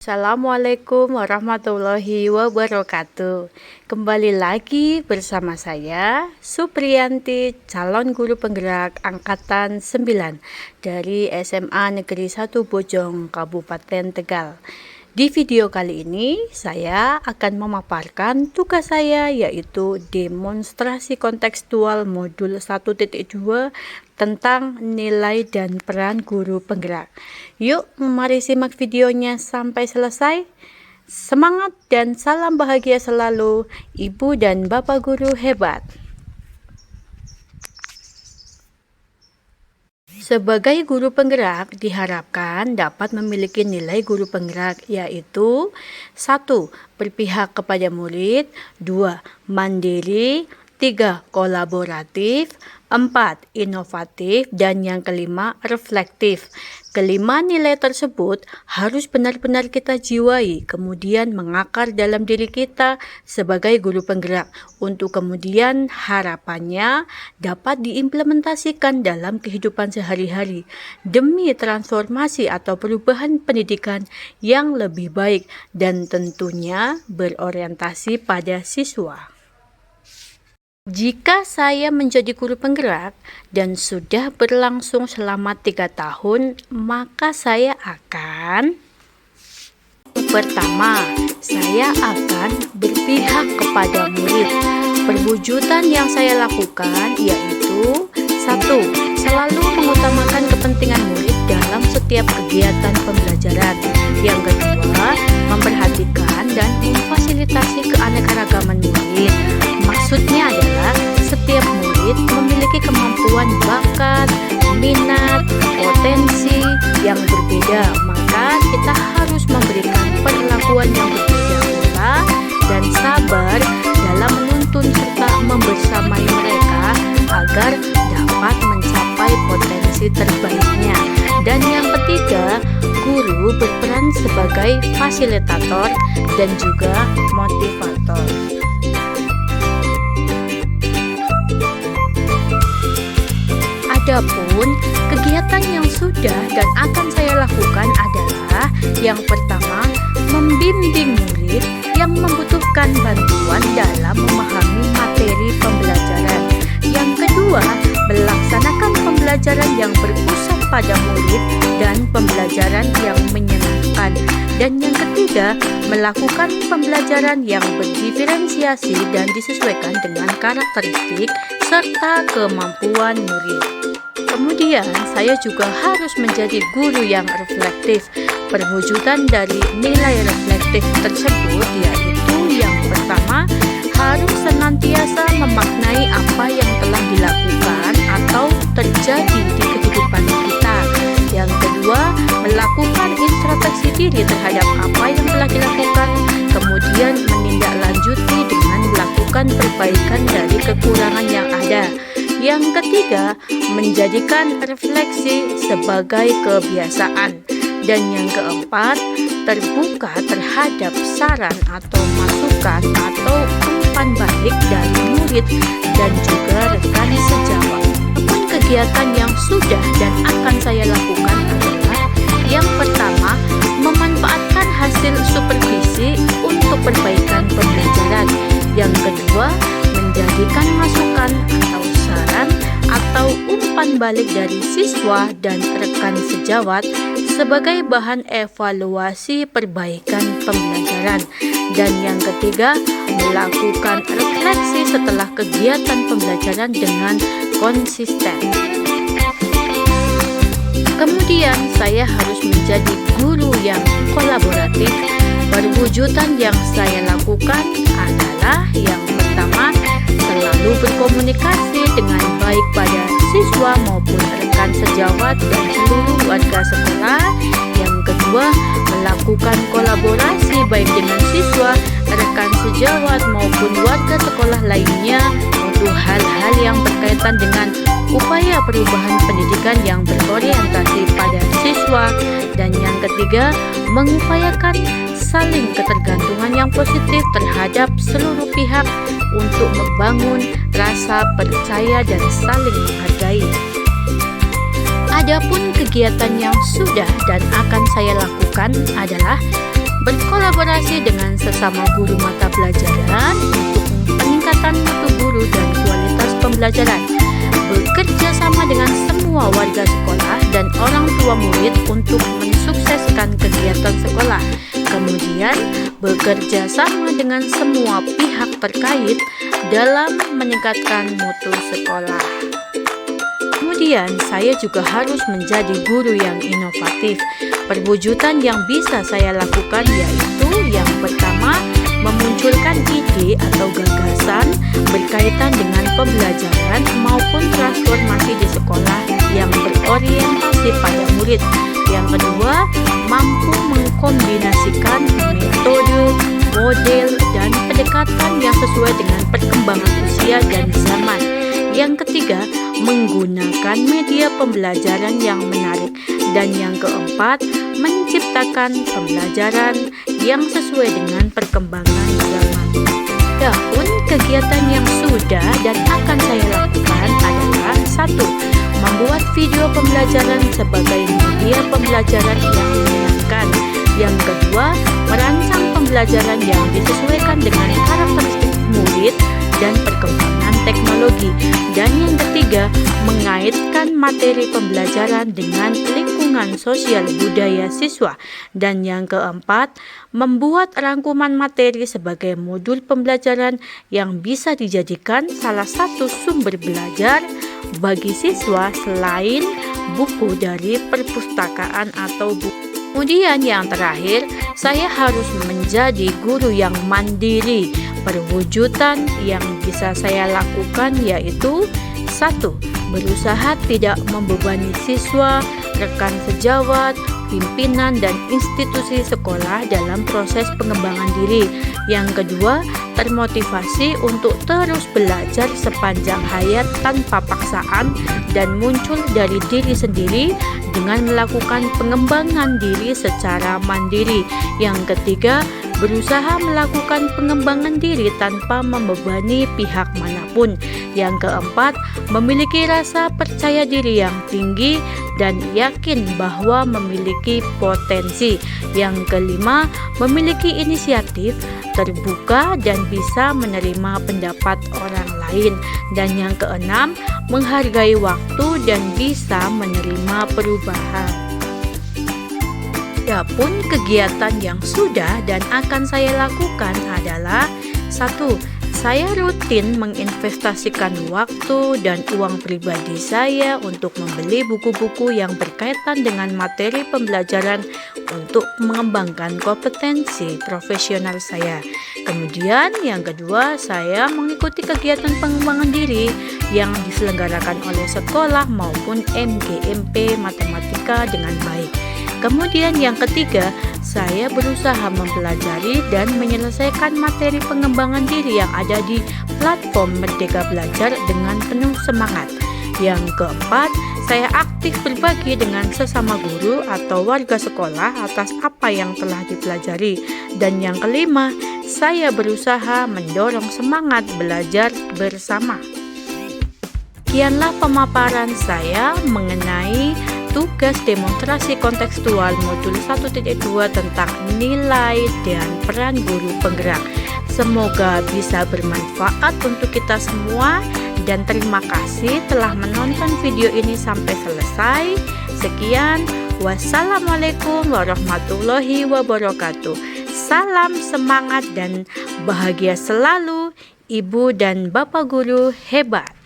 Assalamualaikum warahmatullahi wabarakatuh. Kembali lagi bersama saya Supriyanti, calon guru penggerak angkatan 9 dari SMA Negeri 1 Bojong, Kabupaten Tegal. Di video kali ini saya akan memaparkan tugas saya, yaitu demonstrasi kontekstual modul 1.2 tentang nilai dan peran guru penggerak. Yuk, mari simak videonya sampai selesai. Semangat dan salam bahagia selalu, Ibu dan Bapak guru hebat. Sebagai guru penggerak diharapkan dapat memiliki nilai guru penggerak, yaitu 1. Berpihak kepada murid, 2. Mandiri, 3. Kolaboratif, 4. Inovatif, dan yang kelima reflektif. Kelima nilai tersebut harus benar-benar kita jiwai, kemudian mengakar dalam diri kita sebagai guru penggerak, untuk kemudian harapannya dapat diimplementasikan dalam kehidupan sehari-hari demi transformasi atau perubahan pendidikan yang lebih baik dan tentunya berorientasi pada siswa. Jika saya menjadi guru penggerak dan sudah berlangsung selama 3 tahun, maka saya akan pertama, saya akan berpihak kepada murid. Perwujudan yang saya lakukan yaitu 1. Selalu mengutamakan kepentingan murid dalam setiap kegiatan pembelajaran. Yang kedua, memperhatikan dan memfasilitasi keanekaragaman murid. Maksudnya adalah setiap murid memiliki kemampuan, bakat, minat, potensi yang berbeda, maka kita harus memberikan perlakuan yang berbeda pula dan sabar dalam menuntun serta membersamai mereka agar dapat mencapai potensi terbaiknya. Dan yang ketiga, guru berperan sebagai fasilitator dan juga motivator. Adapun kegiatan yang sudah dan akan saya lakukan adalah yang pertama, membimbing murid yang membutuhkan bantuan dalam memahami materi pembelajaran. Yang kedua, melaksanakan pembelajaran yang berpusat pada murid dan pembelajaran yang menyenangkan. Dan yang ketiga, melakukan pembelajaran yang berdiferensiasi dan disesuaikan dengan karakteristik serta kemampuan murid. Kemudian, saya juga harus menjadi guru yang reflektif. Perwujudan dari nilai reflektif tersebut yaitu yang pertama, harus senantiasa memaknai apa yang telah dilakukan atau terjadi di kehidupan kita. Yang kedua, melakukan introspeksi diri terhadap apa yang telah dilakukan, kemudian menindaklanjuti dengan melakukan perbaikan dari kekurangan yang ada. Yang ketiga, menjadikan refleksi sebagai kebiasaan. Dan yang keempat, terbuka terhadap saran atau masukan atau umpan balik dari murid dan juga rekan sejawat. Adapun kegiatan yang sudah dan akan saya lakukan adalah yang pertama, memanfaatkan hasil supervisi untuk perbaikan pembelajaran. Yang kedua, menjadikan masukan atau saran atau umpan balik dari siswa dan rekan sejawat sebagai bahan evaluasi perbaikan pembelajaran. Dan yang ketiga, melakukan refleksi setelah kegiatan pembelajaran dengan konsisten. Kemudian saya harus menjadi guru yang kolaboratif. Perwujudan yang saya lakukan adalah yang pertama, selalu berkomunikasi dengan baik pada siswa maupun rekan sejawat dan seluruh warga sekolah. Yang kedua, melakukan kolaborasi baik dengan siswa, rekan sejawat maupun warga sekolah lainnya untuk hal-hal yang berkaitan dengan upaya perubahan pendidikan yang berorientasi pada siswa. Dan yang ketiga, mengupayakan saling ketergantungan yang positif terhadap seluruh pihak untuk membangun rasa percaya dan saling menghargai. Adapun kegiatan yang sudah dan akan saya lakukan adalah berkolaborasi dengan sesama guru mata pelajaran untuk peningkatan mutu guru dan kualitas pembelajaran, bekerja sama dengan semua warga sekolah dan orang tua murid untuk mensukseskan kegiatan sekolah, kemudian bekerja sama dengan semua pihak terkait dalam meningkatkan mutu sekolah. Kemudian saya juga harus menjadi guru yang inovatif. Perwujudan yang bisa saya lakukan yaitu yang pertama, memunculkan ide atau gagasan berkaitan dengan pembelajaran maupun transformasi di sekolah yang berorientasi pada murid. Yang kedua, mampu mengkombinasikan metode, model, dan pendekatan yang sesuai dengan perkembangan usia dan zaman. Yang ketiga, menggunakan media pembelajaran yang menarik. Dan yang keempat, menciptakan pembelajaran yang sesuai dengan perkembangan zaman. Adapun kegiatan yang sudah dan akan saya lakukan adalah 1. Membuat video pembelajaran sebagai media pembelajaran yang menyenangkan. Yang kedua, merancang pembelajaran yang disesuaikan dengan karakteristik murid dan perkembangan teknologi. Dan yang ketiga, mengaitkan materi pembelajaran dengan lingkungan sosial budaya siswa. Dan yang keempat, membuat rangkuman materi sebagai modul pembelajaran yang bisa dijadikan salah satu sumber belajar bagi siswa selain buku dari perpustakaan atau buku. Kemudian yang terakhir, saya harus menjadi guru yang mandiri. Perwujudan yang bisa saya lakukan yaitu 1. Berusaha tidak membebani siswa, rekan sejawat, pimpinan, dan institusi sekolah dalam proses pengembangan diri. Yang kedua, termotivasi untuk terus belajar sepanjang hayat tanpa paksaan dan muncul dari diri sendiri dengan melakukan pengembangan diri secara mandiri. Yang ketiga, berusaha melakukan pengembangan diri tanpa membebani pihak manapun. Yang keempat, memiliki rasa percaya diri yang tinggi dan yakin bahwa memiliki potensi. Yang kelima, memiliki inisiatif, terbuka dan bisa menerima pendapat orang lain. Dan yang keenam, menghargai waktu dan bisa menerima perubahan. Adapun kegiatan yang sudah dan akan saya lakukan adalah 1. Saya rutin menginvestasikan waktu dan uang pribadi saya untuk membeli buku-buku yang berkaitan dengan materi pembelajaran untuk mengembangkan kompetensi profesional saya. Kemudian yang kedua, saya mengikuti kegiatan pengembangan diri yang diselenggarakan oleh sekolah maupun MGMP matematika dengan baik. Kemudian yang ketiga, saya berusaha mempelajari dan menyelesaikan materi pengembangan diri yang ada di platform Merdeka Belajar dengan penuh semangat. Yang keempat, saya aktif berbagi dengan sesama guru atau warga sekolah atas apa yang telah dipelajari. Dan yang kelima, saya berusaha mendorong semangat belajar bersama. Sekianlah pemaparan saya mengenai tugas demonstrasi kontekstual modul 1.2 tentang nilai dan peran guru penggerak. Semoga bisa bermanfaat untuk kita semua dan terima kasih telah menonton video ini sampai selesai. Sekian, wassalamualaikum warahmatullahi wabarakatuh. Salam semangat dan bahagia selalu, Ibu dan Bapak guru hebat.